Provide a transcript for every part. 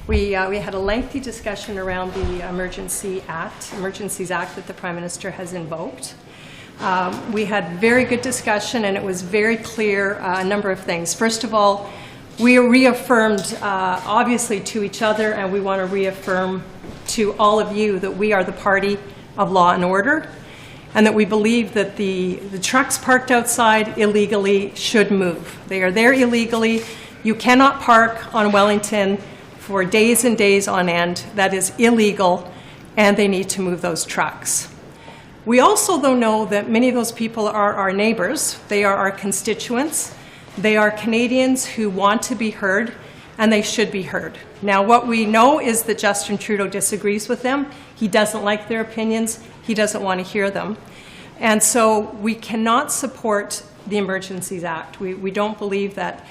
We had a lengthy discussion around the Emergencies Act that the Prime Minister has invoked. We had very good discussion, and it was very clear a number of things. First of all, we reaffirmed, obviously, to each other, and we want to reaffirm to all of you that we are the party of law and order, and that we believe that the trucks parked outside illegally should move. They are there illegally. You cannot park on Wellington for days and days on end. That is illegal, and they need to move those trucks. We also, though, know that many of those people are our neighbors. They are our constituents. They are Canadians who want to be heard, and they should be heard. Now, what we know is that Justin Trudeau disagrees with them. He doesn't like their opinions. He doesn't want to hear them. And so we cannot support the Emergencies Act. We don't believe that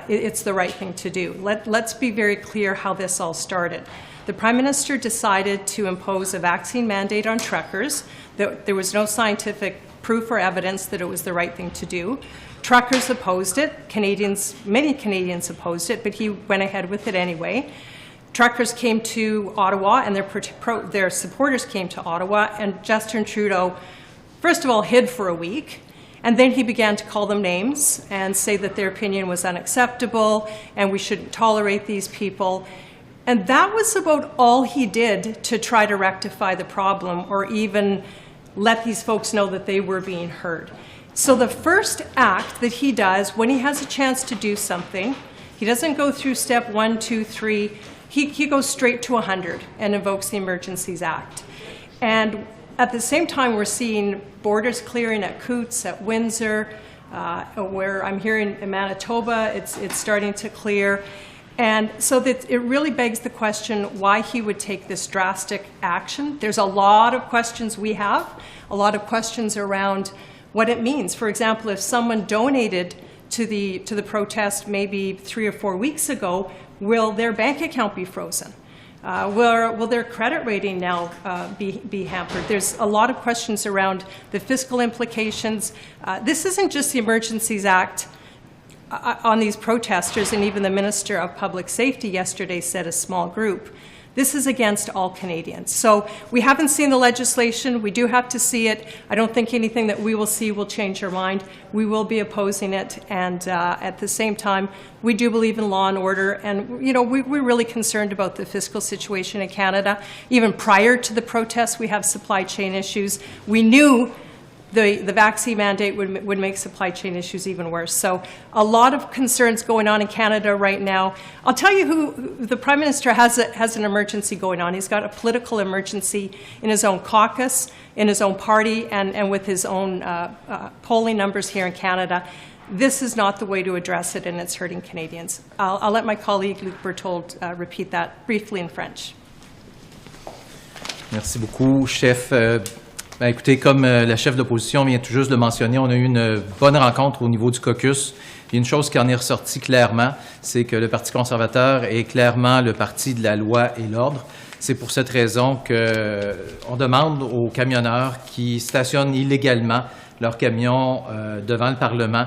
it's the right thing to do. Let's be very clear how this all started. The Prime Minister decided to impose a vaccine mandate on truckers. There was no scientific proof or evidence that it was the right thing to do. Truckers opposed it. Many Canadians opposed it, but he went ahead with it anyway. Truckers came to Ottawa, and their supporters came to Ottawa, and Justin Trudeau, first of all, hid for a week, and then he began to call them names and say that their opinion was unacceptable and we shouldn't tolerate these people. And that was about all he did to try to rectify the problem or even let these folks know that they were being heard. So the first act that he does when he has a chance to do something, he doesn't go through step 1, 2, 3. He goes straight to 100 and invokes the Emergencies Act. And at the same time, we're seeing borders clearing at Coots, at Windsor, where I'm hearing in Manitoba, it's starting to clear. And so that it really begs the question why he would take this drastic action. There's a lot of questions we have, a lot of questions around what it means. For example, if someone donated to the protest maybe 3 or 4 weeks ago, will their bank account be frozen? Will their credit rating now be hampered? There's a lot of questions around the fiscal implications. This isn't just the Emergencies Act on these protesters, and even the Minister of Public Safety yesterday said a small group. This is against all Canadians. So we haven't seen the legislation. We do have to see it. I don't think anything that we will see will change our mind. We will be opposing it. And at the same time, we do believe in law and order. And, you know, we're really concerned about the fiscal situation in Canada. Even prior to the protests, we have supply chain issues. We knew the vaccine mandate would make supply chain issues even worse. So a lot of concerns going on in Canada right now. I'll tell you who the Prime Minister has an emergency going on. He's got a political emergency in his own caucus, in his own party, and with his own polling numbers here in Canada. This is not the way to address it, and it's hurting Canadians. I'll let my colleague Luc Berthold repeat that briefly in French. Merci beaucoup, chef. Ben, écoutez, comme la chef de l'opposition vient tout juste de le mentionner, on a eu une bonne rencontre au niveau du caucus. Il y a une chose qui en est ressortie clairement, c'est que le Parti conservateur est clairement le parti de la loi et l'ordre. C'est pour cette raison qu'on demande aux camionneurs qui stationnent illégalement leurs camions devant le Parlement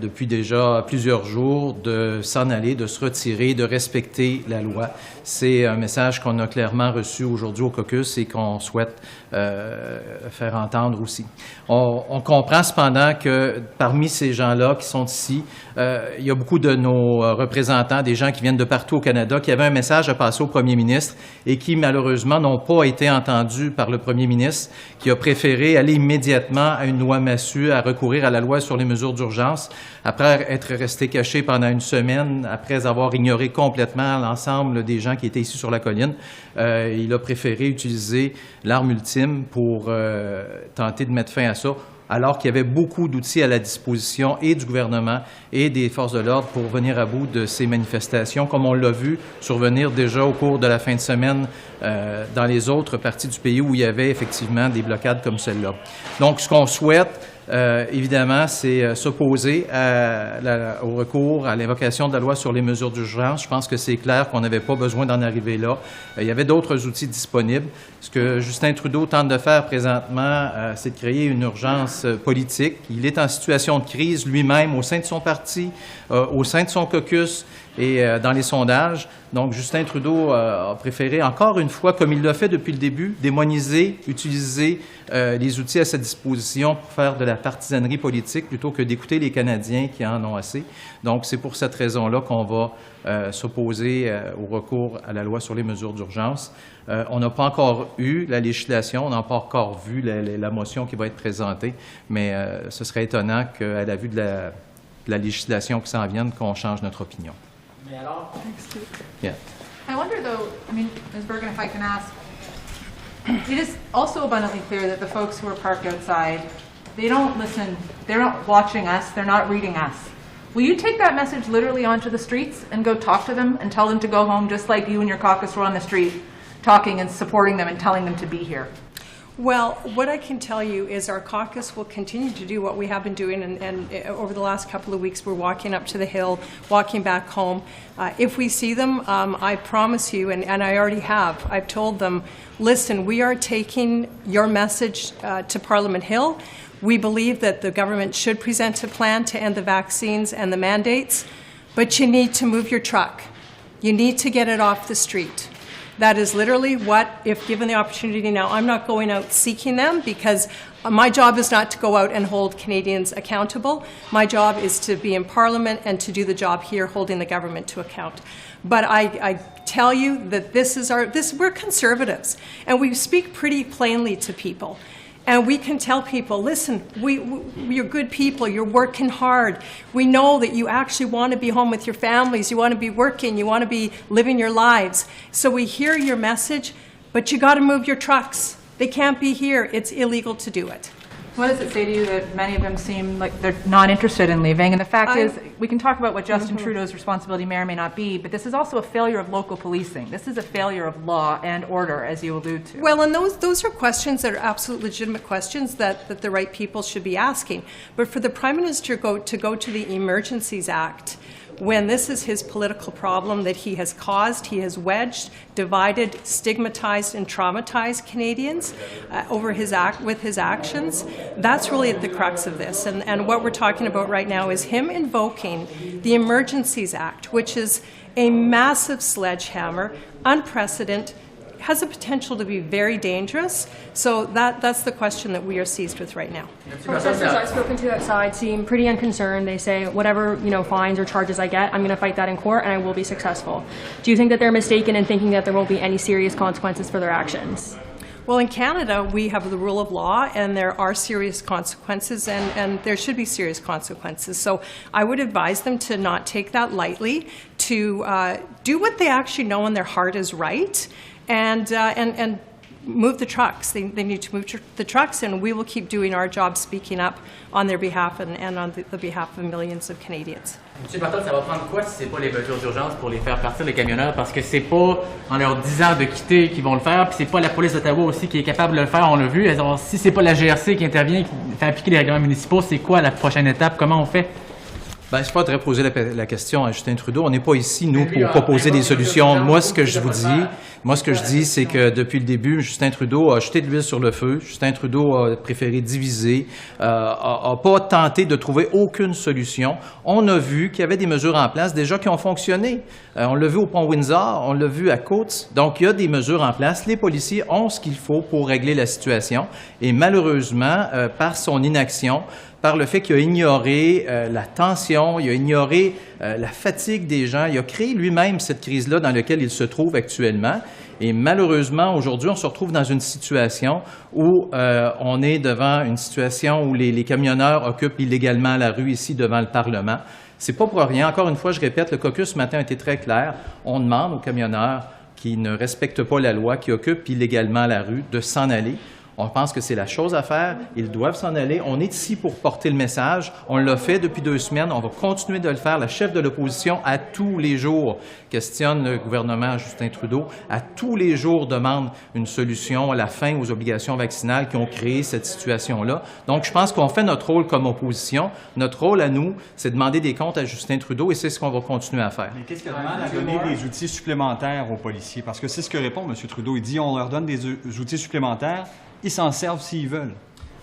depuis déjà plusieurs jours de s'en aller, de se retirer, de respecter la loi. C'est un message qu'on a clairement reçu aujourd'hui au caucus et qu'on souhaite faire entendre aussi. On comprend cependant que parmi ces gens-là qui sont ici, il y a beaucoup de nos représentants, des gens qui viennent de partout au Canada, qui avaient un message à passer au premier ministre et qui malheureusement n'ont pas été entendus par le premier ministre, qui a préféré aller immédiatement à une loi massue, à recourir à la loi sur les mesures d'urgence, après être resté caché pendant une semaine, après avoir ignoré complètement l'ensemble des gens qui étaient ici sur la colline. Il a préféré utiliser l'arme ultime pour tenter de mettre fin à ça, alors qu'il y avait beaucoup d'outils à la disposition et du gouvernement et des forces de l'ordre pour venir à bout de ces manifestations, comme on l'a vu survenir déjà au cours de la fin de semaine dans les autres parties du pays où il y avait effectivement des blocades comme celle-là. Donc, ce qu'on souhaite, évidemment, c'est s'opposer au recours à l'invocation de la loi sur les mesures d'urgence. Je pense que c'est clair qu'on n'avait pas besoin d'en arriver là. Il y avait d'autres outils disponibles. Ce que Justin Trudeau tente de faire présentement, c'est de créer une urgence politique. Il est en situation de crise lui-même au sein de son parti, au sein de son caucus. Et dans les sondages, donc Justin Trudeau a préféré, encore une fois, comme il l'a fait depuis le début, démoniser, utiliser les outils à sa disposition pour faire de la partisanerie politique plutôt que d'écouter les Canadiens qui en ont assez. Donc, c'est pour cette raison-là qu'on va s'opposer au recours à la loi sur les mesures d'urgence. On n'a pas encore eu la législation, on n'a pas encore vu la motion qui va être présentée, mais ce serait étonnant qu'à la vue de la législation qui s'en vienne, qu'on change notre opinion. Yeah. I wonder, though, I mean, Ms. Bergen, if I can ask, it is also abundantly clear that the folks who are parked outside, they don't listen, they're not watching us, they're not reading us. Will you take that message literally onto the streets and go talk to them and tell them to go home just like you and your caucus were on the street talking and supporting them and telling them to be here? Well, what I can tell you is our caucus will continue to do what we have been doing, and over the last couple of weeks, we're walking up to the Hill, walking back home. If we see them, I promise you, and I already have, I've told them, listen, we are taking your message to Parliament Hill. We believe that the government should present a plan to end the vaccines and the mandates, but you need to move your truck. You need to get it off the street. That is literally what, if given the opportunity now, I'm not going out seeking them because my job is not to go out and hold Canadians accountable. My job is to be in Parliament and to do the job here, holding the government to account. But I tell you that we're conservatives, and we speak pretty plainly to people. And we can tell people, listen, you're good people, you're working hard. We know that you actually want to be home with your families, you want to be working, you want to be living your lives. So we hear your message, but you got to move your trucks. They can't be here. It's illegal to do it. What does it say to you that many of them seem like they're not interested in leaving? And the fact is, we can talk about what Justin Trudeau's responsibility may or may not be, but this is also a failure of local policing. This is a failure of law and order, as you allude to. Well, and those are questions that are absolutely legitimate questions that the right people should be asking. But for the Prime Minister to go to the Emergencies Act, when this is his political problem that he has caused, he has wedged, divided, stigmatized, and traumatized Canadians with his actions. That's really at the crux of this. And what we're talking about right now is him invoking the Emergencies Act, which is a massive sledgehammer, unprecedented, has the potential to be very dangerous. So that's the question that we are seized with right now. Protesters I've spoken to outside seem pretty unconcerned. They say, whatever fines or charges I get, I'm going to fight that in court and I will be successful. Do you think that they're mistaken in thinking that there won't be any serious consequences for their actions? Well, in Canada, we have the rule of law, and there are serious consequences, and there should be serious consequences. So I would advise them to not take that lightly, to do what they actually know in their heart is right, and move the trucks. They need to move the trucks, and we will keep doing our job speaking up on their behalf and on the behalf of millions of Canadians. M. Bartel, ça va prendre quoi si c'est pas les mesures d'urgence pour les faire partir, les camionneurs? Parce que c'est pas en leur disant de quitter qu'ils vont le faire, puis c'est pas la police d'Ottawa aussi qui est capable de le faire, on l'a vu. Alors, si c'est pas la GRC qui intervient, qui fait appliquer les règlements municipaux, c'est quoi la prochaine étape? Comment on fait? Bien, je faudrait poser la question à Justin Trudeau. On n'est pas ici, nous, pour proposer des solutions. Moi, ce que je dis, c'est que depuis le début, Justin Trudeau a jeté de l'huile sur le feu. Justin Trudeau a préféré diviser, a pas tenté de trouver aucune solution. On a vu qu'il y avait des mesures en place déjà qui ont fonctionné. On l'a vu au pont Windsor, on l'a vu à Côte. Donc, il y a des mesures en place. Les policiers ont ce qu'il faut pour régler la situation. Et malheureusement, par son inaction, par le fait qu'il a ignoré la tension, il a ignoré la fatigue des gens, il a créé lui-même cette crise-là dans laquelle il se trouve actuellement. Et malheureusement, aujourd'hui, on se retrouve dans une situation où on est devant une situation où les camionneurs occupent illégalement la rue ici devant le Parlement. C'est pas pour rien. Encore une fois, je répète, le caucus ce matin a été très clair. On demande aux camionneurs qui ne respectent pas la loi, qui occupent illégalement la rue, de s'en aller. On pense que c'est la chose à faire. Ils doivent s'en aller. On est ici pour porter le message. On l'a fait depuis 2 semaines. On va continuer de le faire. La chef de l'opposition, à tous les jours, questionne le gouvernement Justin Trudeau. À tous les jours, demande une solution à la fin aux obligations vaccinales qui ont créé cette situation-là. Donc, je pense qu'on fait notre rôle comme opposition. Notre rôle à nous, c'est de demander des comptes à Justin Trudeau et c'est ce qu'on va continuer à faire. Mais qu'est-ce qu'il demande à donner des outils supplémentaires aux policiers? Parce que c'est ce que répond M. Trudeau. Il dit on leur donne des outils supplémentaires. Ils s'en servent s'ils veulent.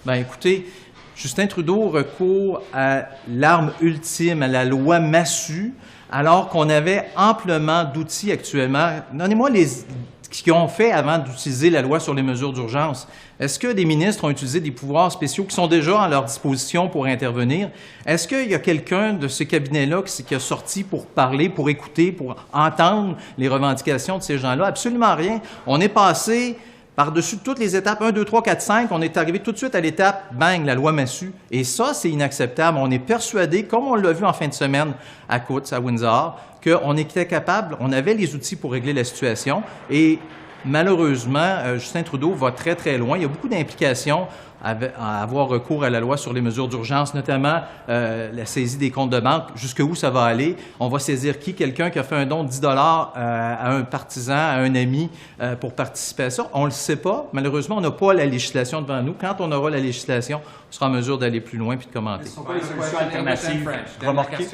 Bien, écoutez, Justin Trudeau recourt à l'arme ultime, à la loi massue, alors qu'on avait amplement d'outils actuellement. Donnez-moi ce qu'ils ont fait avant d'utiliser la loi sur les mesures d'urgence. Est-ce que des ministres ont utilisé des pouvoirs spéciaux qui sont déjà à leur disposition pour intervenir? Est-ce qu'il y a quelqu'un de ces cabinets-là qui a sorti pour parler, pour écouter, pour entendre les revendications de ces gens-là? Absolument rien. On est passé par-dessus toutes les étapes, 1, 2, 3, 4, 5, on est arrivé tout de suite à l'étape, bang, la loi massue. Et ça, c'est inacceptable. On est persuadé, comme on l'a vu en fin de semaine à Coutts, à Windsor, qu'on était capable, on avait les outils pour régler la situation. Et malheureusement, Justin Trudeau va très, très loin. Il y a beaucoup d'implications à avoir recours à la loi sur les mesures d'urgence, notamment la saisie des comptes de banque. Jusqu'où ça va aller? On va saisir qui? Quelqu'un qui a fait un don de 10 $ à un partisan, à un ami pour participer à ça? On ne le sait pas. Malheureusement, on n'a pas la législation devant nous. Quand on aura la législation, on sera en mesure d'aller plus loin puis de commenter. Ce sont quoi les solutions alternatives remarquées?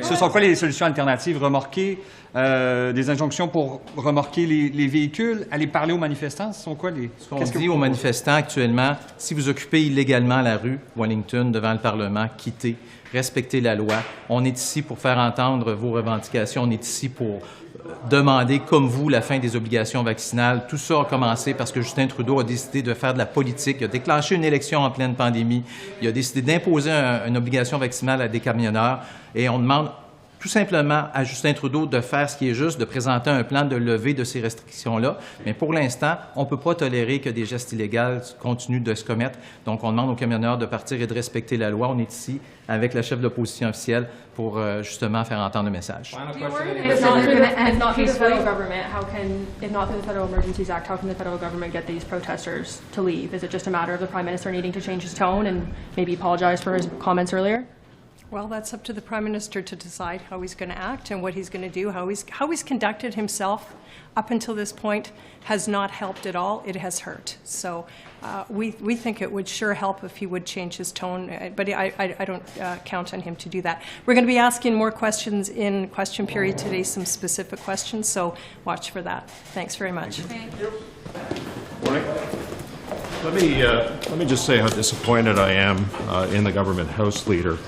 Ce sont quoi les solutions alternatives remarquées? Des injonctions pour remorquer les véhicules, aller parler aux manifestants, ce sont quoi les... Ce qu'on dit aux manifestants actuellement, si vous occupez illégalement la rue Wellington devant le Parlement, quittez, respectez la loi. On est ici pour faire entendre vos revendications, on est ici pour demander, comme vous, la fin des obligations vaccinales. Tout ça a commencé parce que Justin Trudeau a décidé de faire de la politique, il a déclenché une élection en pleine pandémie, il a décidé d'imposer une obligation vaccinale à des camionneurs et on demande tout simplement à Justin Trudeau de faire ce qui est juste, de présenter un plan de levée de ces restrictions-là. Mais pour l'instant, on ne peut pas tolérer que des gestes illégaux continuent de se commettre. Donc, on demande aux camionneurs de partir et de respecter la loi. On est ici avec la chef de l'opposition officielle pour justement faire entendre le message. If not through the federal government, if not through the Federal Emergencies Act, how can the federal government get these protesters to leave? Is it just a matter of the Prime Minister needing to change his tone and maybe apologize for his comments earlier? Well, that's up to the Prime Minister to decide how he's going to act and what he's going to do. How he's conducted himself up until this point has not helped at all. It has hurt. So we think it would sure help if he would change his tone, but I don't count on him to do that. We're going to be asking more questions in question period today, some specific questions, so watch for that. Thanks very much. Thank you. Morning. Let me just say how disappointed I am in the government House Leader.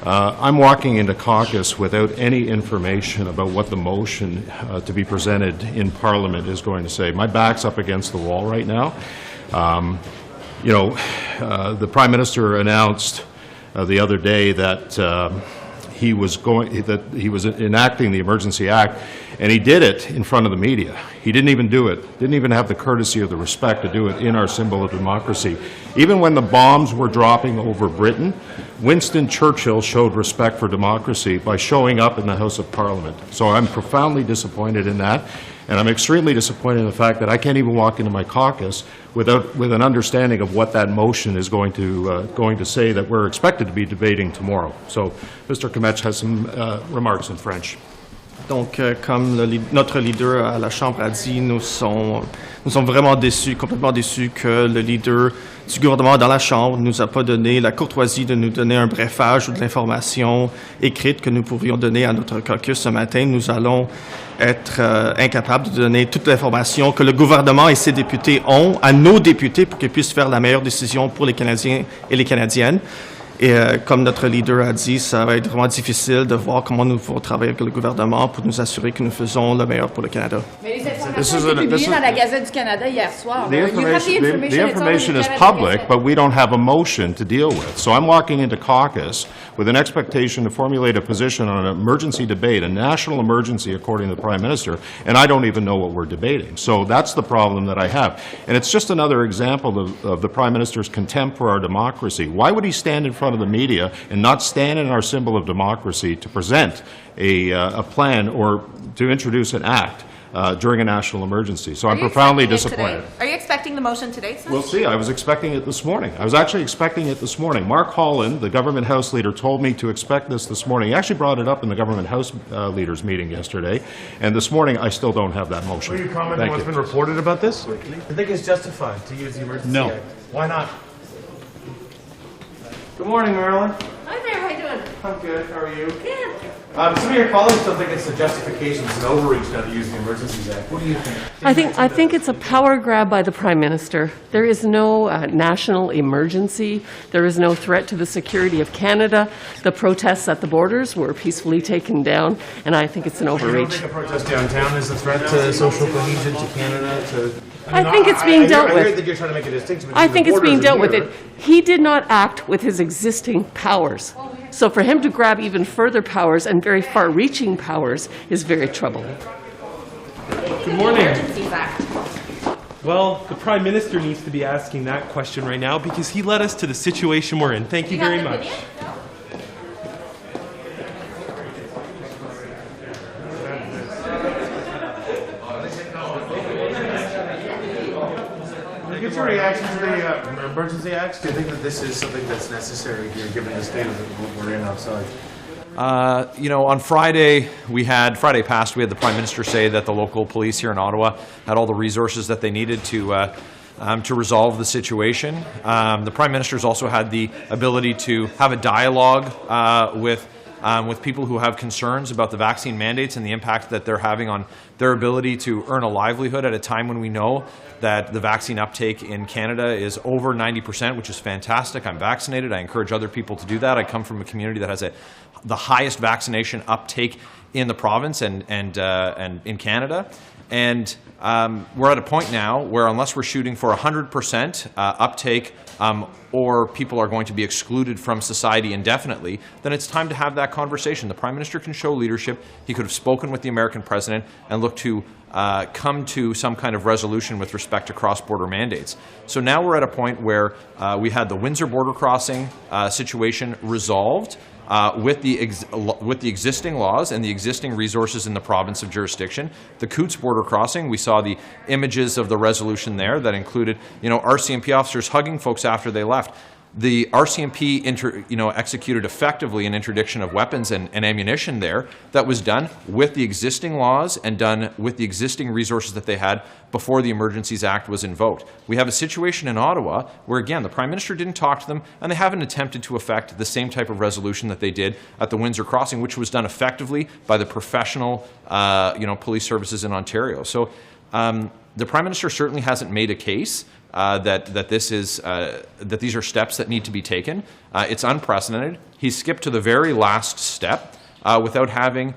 I'm walking into caucus without any information about what the motion to be presented in Parliament is going to say. My back's up against the wall right now. The Prime Minister announced the other day that he was enacting the Emergency Act, and he did it in front of the media. He didn't even do it, didn't even have the courtesy or the respect to do it in our symbol of democracy. Even when the bombs were dropping over Britain, Winston Churchill showed respect for democracy by showing up in the House of Parliament. So I'm profoundly disappointed in that, and I'm extremely disappointed in the fact that I can't even walk into my caucus with an understanding of what that motion is going to say that we're expected to be debating tomorrow. So Mr. Kometch has some remarks in French. Donc, comme notre leader à la Chambre a dit, nous sommes vraiment déçus, complètement déçus que le leader du gouvernement dans la Chambre ne nous a pas donné la courtoisie de nous donner un brefage ou de l'information écrite que nous pourrions donner à notre caucus ce matin. Nous allons être incapables de donner toute l'information que le gouvernement et ses députés ont à nos députés pour qu'ils puissent faire la meilleure décision pour les Canadiens et les Canadiennes. Et comme notre leader a dit, ça va être vraiment difficile de voir comment nous pouvons travailler avec le gouvernement pour nous assurer que nous faisons le meilleur pour le Canada. Mais les informations ont été publiées dans la Gazette du Canada hier soir. The information is public, but we don't have a motion to deal with. So I'm walking into caucus with an expectation to formulate a position on an emergency debate, a national emergency according to the Prime Minister, and I don't even know what we're debating. So that's the problem that I have. And it's just another example of the Prime Minister's contempt for our democracy. Why would he stand in front of the media and not stand in our symbol of democracy to present a plan or to introduce an act during a national emergency? So I'm profoundly disappointed. Are you expecting the motion today, sir? We'll see. I was expecting it this morning. I was actually expecting it this morning. Mark Holland, the government House Leader, told me to expect this morning. He actually brought it up in the government House Leaders meeting yesterday, and this morning I still don't have that motion. Will you comment on what's been reported about this? I think it's justified to use the Emergency Act. Why not? Good morning, Marilyn. Hi there, how you doing? I'm good. How are you? Good. Some of your colleagues don't think it's a justification, it's an overreach now to use the Emergencies Act. What do you think? I think it's a power grab by the Prime Minister. There is no national emergency. There is no threat to the security of Canada. The protests at the borders were peacefully taken down, and I think it's an You don't overreach. think a protest downtown is a threat to social cohesion, to Canada, I think it's being dealt I with. hear that you're trying to make a distinction I between think the it's being borders dealt and with. here. He did not act with his existing powers. So for him to grab even further powers and very far-reaching powers is very troubling. Good morning. Emergencies Act. Well, the Prime Minister needs to be asking that question right now because he led us to the situation we're in. Thank you very much. What's your reaction to the Emergency Acts? Do you think that this is something that's necessary here, given the state of what we're in outside? On Friday past, we had the Prime Minister say that the local police here in Ottawa had all the resources that they needed to resolve the situation. The Prime Minister's also had the ability to have a dialogue with people who have concerns about the vaccine mandates and the impact that they're having on their ability to earn a livelihood at a time when we know that the vaccine uptake in Canada is over 90%, which is fantastic. I'm vaccinated. I encourage other people to do that. I come from a community that has the highest vaccination uptake in the province and in Canada. And we're at a point now where unless we're shooting for 100% uptake or people are going to be excluded from society indefinitely, then it's time to have that conversation. The Prime Minister can show leadership. He could have spoken with the American president and looked to come to some kind of resolution with respect to cross-border mandates. So now we're at a point where we had the Windsor border crossing situation resolved with the existing laws and the existing resources in the province of jurisdiction. The Coots border crossing, we saw the images of the resolution there that included, RCMP officers hugging folks after they left. The RCMP executed effectively an interdiction of weapons and ammunition there that was done with the existing laws and done with the existing resources that they had before the Emergencies Act was invoked. We have a situation in Ottawa where, again, the Prime Minister didn't talk to them and they haven't attempted to effect the same type of resolution that they did at the Windsor crossing, which was done effectively by the professional police services in Ontario. So the Prime Minister certainly hasn't made a case that these are steps that need to be taken. It's unprecedented. He skipped to the very last step without having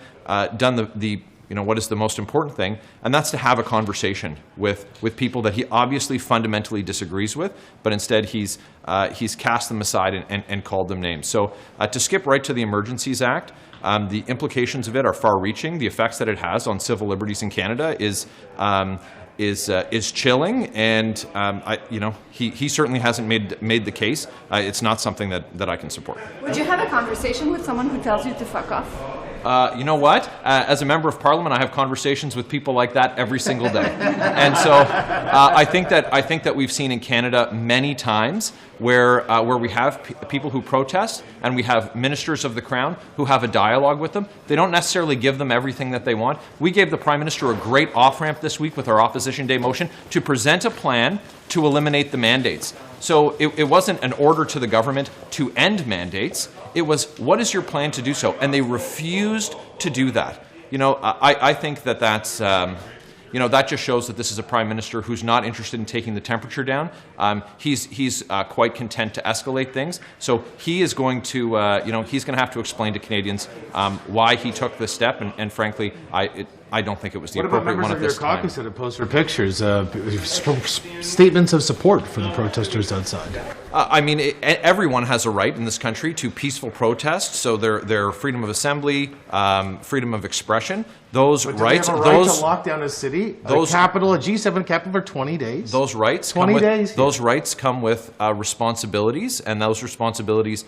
done the what is the most important thing, and that's to have a conversation with people that he obviously fundamentally disagrees with, but instead he's cast them aside and called them names. So to skip right to the Emergencies Act, the implications of it are far-reaching. The effects that it has on civil liberties in Canada is chilling, and he certainly hasn't made the case. It's not something that I can support. Would you have a conversation with someone who tells you to fuck off? You know what? As a member of Parliament, I have conversations with people like that every single day, and so I think that we've seen in Canada many times where we have people who protest, and we have ministers of the Crown who have a dialogue with them. They don't necessarily give them everything that they want. We gave the Prime Minister a great off-ramp this week with our Opposition Day motion to present a plan to eliminate the mandates. So it wasn't an order to the government to end mandates. It was, what is your plan to do so? And they refused to do that. I think that's that just shows that this is a Prime Minister who's not interested in taking the temperature down. He's quite content to escalate things. So he is going to, he's going to have to explain to Canadians why he took this step. And frankly, I don't think it was the appropriate one at this time. What about members of your caucus that have posted pictures, statements of support for the protesters outside? Everyone has a right in this country to peaceful protest, so their freedom of assembly, freedom of expression, those rights. They have a right to lock down a city, a G7 capital for 20 days? Those rights come with responsibilities, and those responsibilities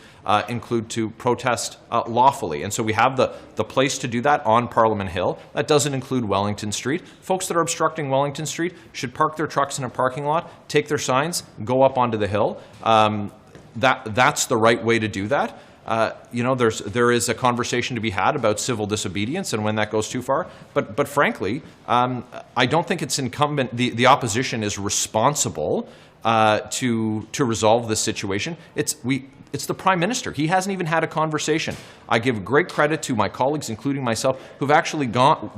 include to protest lawfully. And so we have the place to do that on Parliament Hill. That doesn't include Wellington Street. Folks that are obstructing Wellington Street should park their trucks in a parking lot, take their signs, go up onto the hill. That's the right way to do that. There is a conversation to be had about civil disobedience and when that goes too far. But frankly, I don't think it's incumbent. The opposition is responsible to resolve this situation. It's the Prime Minister. He hasn't even had a conversation. I give great credit to my colleagues, including myself, who've actually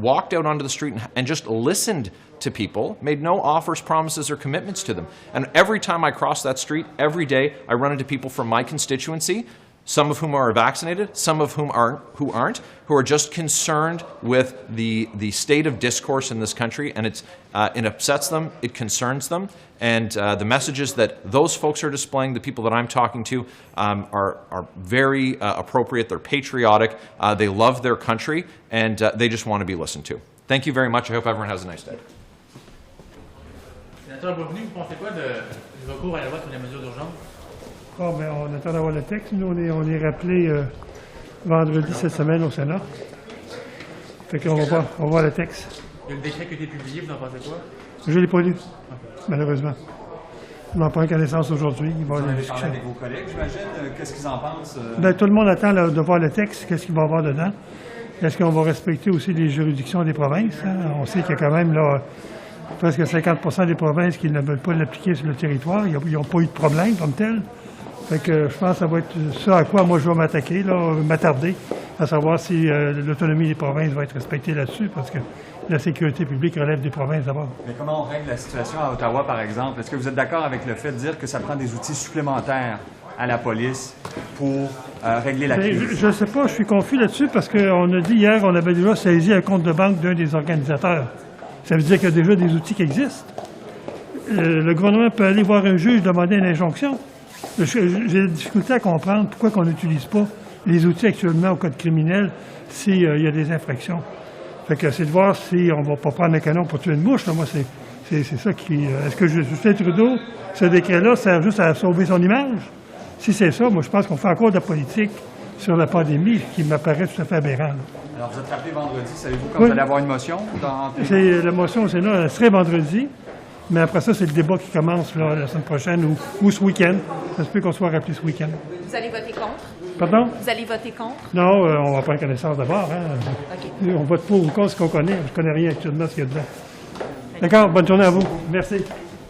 walked out onto the street and just listened to people, made no offers, promises, or commitments to them. And every time I cross that street, every day, I run into people from my constituency, some of whom are vaccinated, some of whom who are just concerned with the state of discourse in this country, and it upsets them, it concerns them, and the messages that those folks are displaying, the people that I'm talking to, are very appropriate. They're patriotic, they love their country, and they just want to be listened to. Thank you very much. I hope everyone has a nice day. Sénateur Boisvenu, vous pensez quoi du recours à la loi sur les mesures d'urgence? Bon, ben, on attend d'avoir le texte. Nous, on est rappelé vendredi cette semaine au Sénat. Fait qu'on va voir le texte. Il y a le décret qui a été publié, vous en pensez quoi? Je ne l'ai pas lu, malheureusement. On en prend connaissance aujourd'hui. Il va y avoir des discussions. Avec vos collègues, j'imagine. Qu'est-ce qu'ils en pensent? Ben, tout le monde attend de voir le texte. Qu'est-ce qu'il va y avoir dedans? Est-ce qu'on va respecter aussi les juridictions des provinces? Hein? On sait qu'il y a quand même là, presque 50 des provinces qui ne veulent pas l'appliquer sur le territoire. Ils n'ont pas eu de problème comme tel. Fait que je pense que ça va être ça à quoi moi je vais m'attaquer, m'attarder, à savoir si l'autonomie des provinces va être respectée là-dessus, parce que la sécurité publique relève des provinces d'abord. Mais comment on règle la situation à Ottawa, par exemple? Est-ce que vous êtes d'accord avec le fait de dire que ça prend des outils supplémentaires à la police pour régler la crise? Je ne sais pas, je suis confus là-dessus, parce qu'on a dit hier qu'on avait déjà saisi un compte de banque d'un des organisateurs. Ça veut dire qu'il y a déjà des outils qui existent. Le gouvernement peut aller voir un juge demander une injonction. J'ai des difficultés à comprendre pourquoi on n'utilise pas les outils actuellement au code criminel s'il y a des infractions. Fait que c'est de voir si on ne va pas prendre un canon pour tuer une mouche. Là. Moi, c'est ça qui... Est-ce que Justin Trudeau, ce décret-là, sert juste à sauver son image? Si c'est ça, moi, je pense qu'on fait encore de la politique sur la pandémie qui m'apparaît tout à fait aberrant. Là. Alors, vous êtes rappelé vendredi. Savez-vous quand vous allez avoir une motion? La motion au Sénat, elle serait vendredi. Mais après ça, c'est le débat qui commence là, la semaine prochaine ou ce week-end. Ça se peut qu'on soit rappelé ce week-end. Vous allez voter contre? Pardon? Vous allez voter contre? Non, on va prendre connaissance d'abord. Hein. Okay. On vote pour ou contre ce qu'on connaît. Je ne connais rien actuellement ce qu'il y a dedans. D'accord, bonne journée à vous. Merci.